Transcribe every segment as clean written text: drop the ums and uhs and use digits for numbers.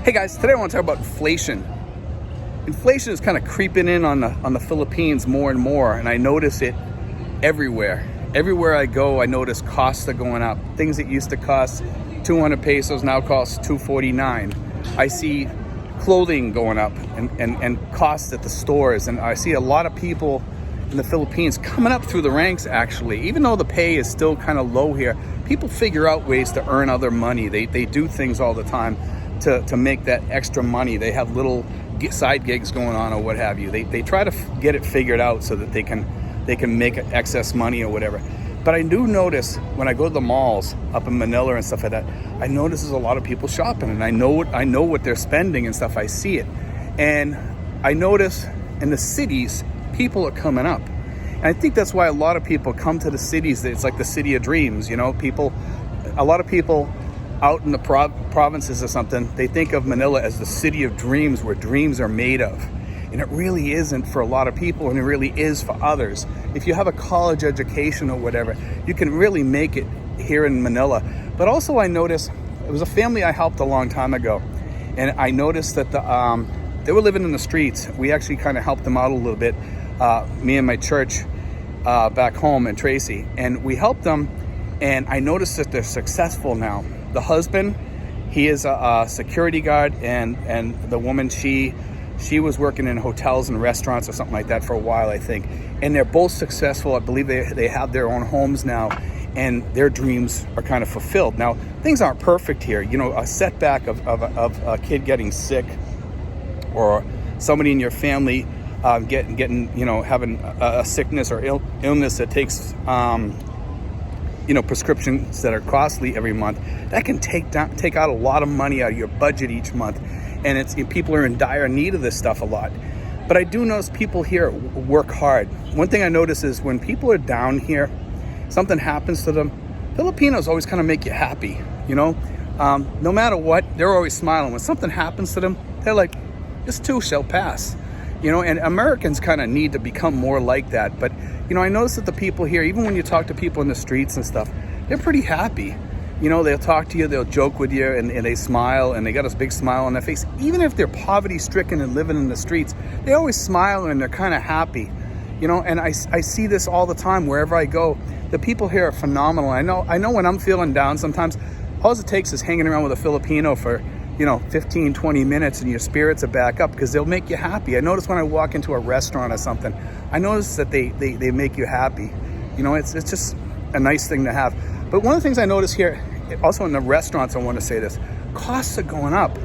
Hey guys, today I want to talk about inflation. Inflation is kind of creeping in on the Philippines more and more, and I notice it everywhere. Everywhere I go, I notice costs are going up. Things that used to cost 200 pesos now cost 249. I see clothing going up and costs at the stores, and I see a lot of people in the Philippines coming up through the ranks actually. Even though the pay is still kind of low here, people figure out ways to earn other money. They do things all the time to make that extra money. They have little side gigs going on or what have you. They try to get it figured out so that they can make excess money or whatever. But I do notice when I go to the malls up in Manila and stuff like that, I notice there's a lot of people shopping, and I know what they're spending and stuff. I see it, and I notice in the cities people are coming up, and I think that's why a lot of people come to the cities. It's like the city of dreams, you know. A lot of people out in the provinces or something, they think of Manila as the city of dreams, where dreams are made of. And it really isn't for a lot of people, and it really is for others. If you have a college education or whatever, you can really make it here in Manila. But also I noticed, it was a family I helped a long time ago, and I noticed that they were living in the streets. We actually kind of helped them out a little bit, me and my church back home in Tracy, and we helped them, and I noticed that they're successful now. The husband, he is a security guard, and the woman, she was working in hotels and restaurants or something like that for a while, I think. And they're both successful. I believe they have their own homes now, and their dreams are kind of fulfilled. Now, things aren't perfect here. You know, a setback of a kid getting sick, or somebody in your family getting having a sickness or illness that takes prescriptions that are costly every month, that can take out a lot of money out of your budget each month. And people are in dire need of this stuff a lot. But I do notice people here work hard. One thing I notice is when people are down here, something happens to them, Filipinos always kind of make you happy, you know? No matter what, they're always smiling. When something happens to them, they're like, this too shall pass. You know, and Americans kind of need to become more like that. But, you know, I notice that the people here, even when you talk to people in the streets and stuff, they're pretty happy. You know, they'll talk to you, they'll joke with you, and they smile, and they got this big smile on their face. Even if they're poverty-stricken and living in the streets, they always smile and they're kind of happy. You know, and I see this all the time wherever I go. The people here are phenomenal. I know when I'm feeling down sometimes, all it takes is hanging around with a Filipino for 15, 20 minutes, and your spirits are back up, because they'll make you happy. I notice when I walk into a restaurant or something, I notice that they make you happy. You know, it's just a nice thing to have. But one of the things I notice here, also in the restaurants, I want to say this, costs are going up.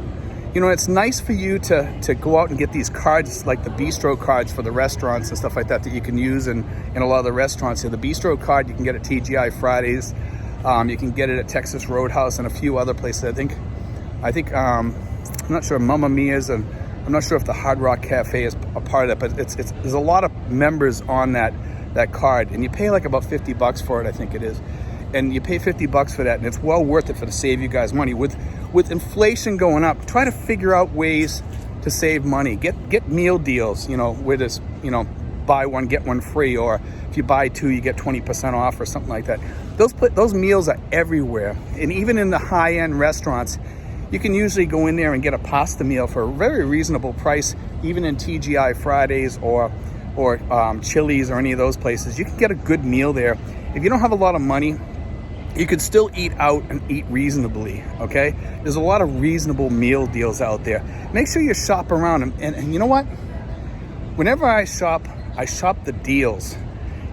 You know, it's nice for you to go out and get these cards, like the bistro cards for the restaurants and stuff like that you can use in a lot of the restaurants here. The bistro card you can get at TGI Fridays. You can get it at Texas Roadhouse and a few other places. I think I'm not sure Mamma Mia's, and I'm not sure if the Hard Rock Cafe is a part of that, but there's a lot of members on that card, and you pay like about $50 for it, I think it is. And you pay $50 for that, and it's well worth it to save you guys money. With inflation going up, try to figure out ways to save money. Get meal deals, where this, buy one, get one free, or if you buy two, you get 20% off or something like that. Those meals are everywhere. And even in the high-end restaurants, you can usually go in there and get a pasta meal for a very reasonable price, even in TGI Fridays or Chili's or any of those places. You can get a good meal there. If you don't have a lot of money, you could still eat out and eat reasonably, okay? There's a lot of reasonable meal deals out there. Make sure you shop around. And you know what? Whenever I shop the deals.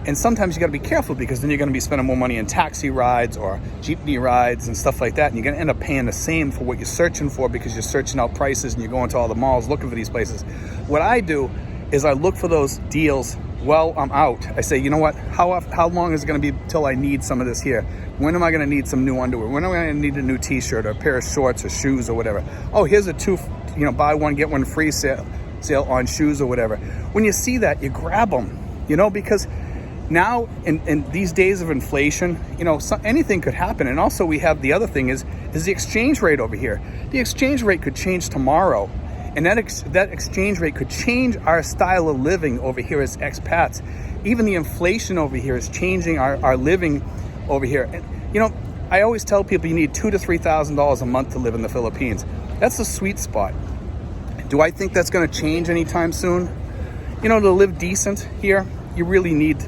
And sometimes you got to be careful, because then you're going to be spending more money in taxi rides or jeepney rides and stuff like that. And you're going to end up paying the same for what you're searching for, because you're searching out prices and you're going to all the malls looking for these places. What I do is I look for those deals while I'm out. I say, you know what? How long is it going to be till I need some of this here? When am I going to need some new underwear? When am I going to need a new T-shirt or a pair of shorts or shoes or whatever? Oh, here's a buy one, get one free sale on shoes or whatever. When you see that, you grab them, because now in these days of inflation, anything could happen. And also we have the other thing is the exchange rate over here. The exchange rate could change tomorrow. And that exchange rate could change our style of living over here as expats. Even the inflation over here is changing our living over here. And, I always tell people you need $2,000 to $3,000 a month to live in the Philippines. That's the sweet spot. Do I think that's going to change anytime soon? You know, to live decent here, you really need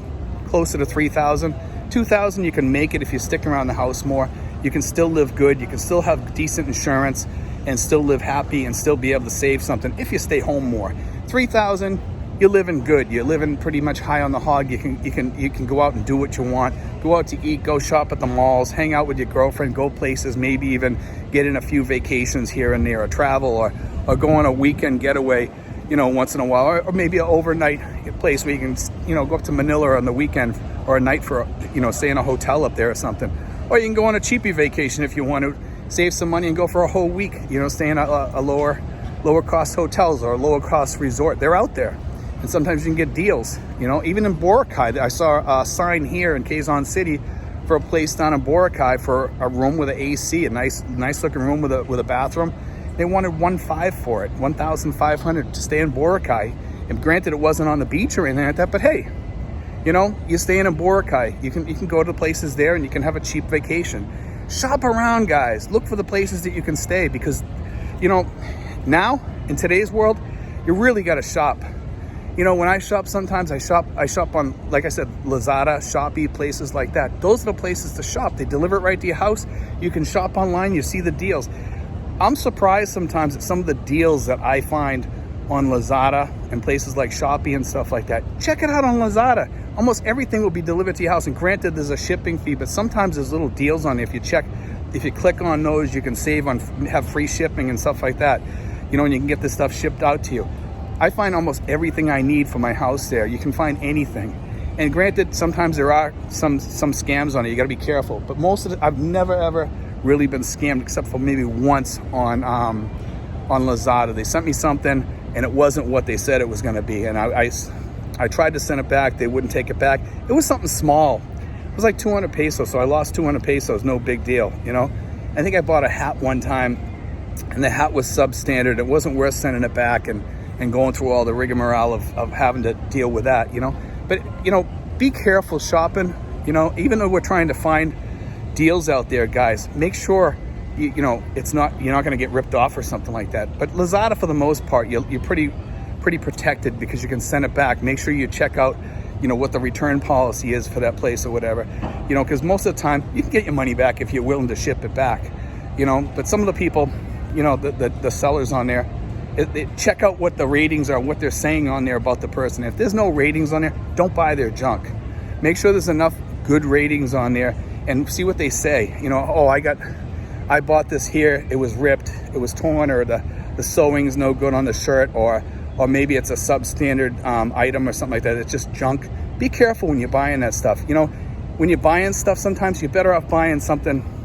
closer to 3,000. 2,000, you can make it if you stick around the house more. You can still live good. You can still have decent insurance and still live happy and still be able to save something if you stay home more. 3,000, you're living good. You're living pretty much high on the hog. You can go out and do what you want. Go out to eat, go shop at the malls, hang out with your girlfriend, go places, maybe even get in a few vacations here and there, or travel, or go on a weekend getaway, you know, once in a while, or maybe an overnight place where you can, you know, go up to Manila on the weekend, or a night for, you know, stay in a hotel up there or something. Or you can go on a cheapy vacation if you want to, save some money and go for a whole week, you know, stay in a lower cost hotels or a lower cost resort. They're out there. And sometimes you can get deals, you know, even in Boracay. I saw a sign here in Quezon City for a place down in Boracay for a room with an AC, a nice looking room with a bathroom. They wanted 1,500 for it, 1,500 to stay in Boracay. And granted, it wasn't on the beach or anything like that, but hey, you know, you're staying in Boracay. You can go to places there and you can have a cheap vacation. Shop around, guys. Look for the places that you can stay, because, you know, now in today's world, you really got to shop. You know, when I shop, sometimes I shop on, like I said, Lazada, Shopee, places like that. Those are the places to shop. They deliver it right to your house. You can shop online. You see the deals. I'm surprised sometimes at some of the deals that I find on Lazada and places like Shopee and stuff like that. Check it out on Lazada. Almost everything will be delivered to your house. And granted, there's a shipping fee, but sometimes there's little deals on it. If you click on those, you can have free shipping and stuff like that. You know, and you can get this stuff shipped out to you. I find almost everything I need for my house there. You can find anything. And granted, sometimes there are some scams on it. You got to be careful. But most of it, I've never ever really been scammed, except for maybe once on Lazada. They sent me something and it wasn't what they said it was going to be. And I tried to send it back. They wouldn't take it back. It was something small. It was like 200 pesos. So I lost 200 pesos. No big deal, you know. I think I bought a hat one time and the hat was substandard. It wasn't worth sending it back and going through all the rigmarole of having to deal with that, you know. But, you know, be careful shopping, you know, even though we're trying to find deals out there, guys, make sure, you know, you're not going to get ripped off or something like that. But Lazada, for the most part, you're pretty protected because you can send it back. Make sure you check out, you know, what the return policy is for that place or whatever, you know, because most of the time you can get your money back if you're willing to ship it back, you know. But some of the people, you know, the sellers on there, check out what the ratings are, what they're saying on there about the person. If there's no ratings on there, don't buy their junk. Make sure there's enough good ratings on there and see what they say. You know, oh, I bought this here, it was ripped, it was torn, or the sewing's no good on the shirt, or maybe it's a substandard item or something like that. It's just junk. Be careful when you're buying that stuff. You know, when you're buying stuff, sometimes you're better off buying something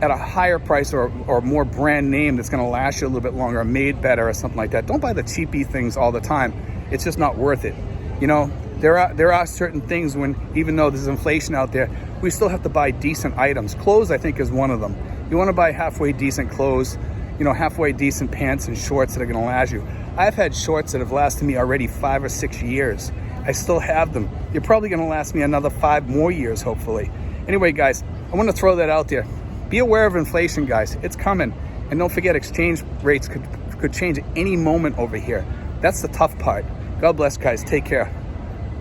at a higher price or more brand name that's going to last you a little bit longer, or made better or something like that. Don't buy the cheapy things all the time. It's just not worth it. You know, there are certain things when, even though there's inflation out there, we still have to buy decent items. Clothes, I think, is one of them. You want to buy halfway decent clothes, you know, halfway decent pants and shorts that are going to last you. I've had shorts that have lasted me already 5 or 6 years. I still have them. They're probably going to last me another 5 more years, hopefully. Anyway, guys, I want to throw that out there. Be aware of inflation, guys. It's coming. And don't forget, exchange rates could change at any moment over here. That's the tough part. God bless, guys. Take care.